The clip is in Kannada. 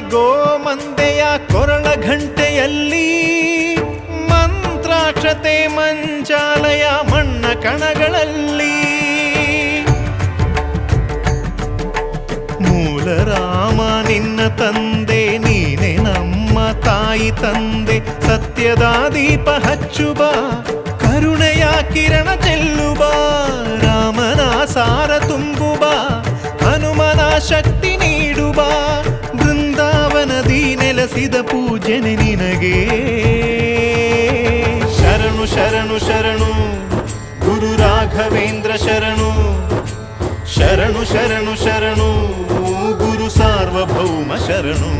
ಗೋಮಂದೆಯ ಕೊರಳ ಘಂಟೆಯಲ್ಲಿ ಮಂತ್ರಾಕ್ಷತೆ ಮಂಚಾಲಯ ಮಣ್ಣ ಕಣಗಳಲ್ಲಿ ಮೂಲ ರಾಮ ನಿನ್ನ ತಂದೆ ನೀನೆ ನಮ್ಮ ತಾಯಿ ತಂದೆ ಸತ್ಯದ ದೀಪ ಹಚ್ಚುಬ ಕರುಣೆಯ ಕಿರಣ ಚೆಲ್ಲುಬ ರಾಮನ ಸಾರ ತುಂಬುಬ ಹನುಮನ ಶಕ್ತಿ ನೀಡುಬ ಬೃಂದಾವನದಿ ನೆಲೆಸಿದ ಪೂಜನೆ ನಿನಗೆ ಶರಣು ಶರಣು ಶರಣು ಗುರು ರಾಘವೇಂದ್ರ ಶರಣು ಶರಣು ಶರಣು ಶರಣು ಗುರು ಸಾರ್ವಭೌಮ ಶರಣು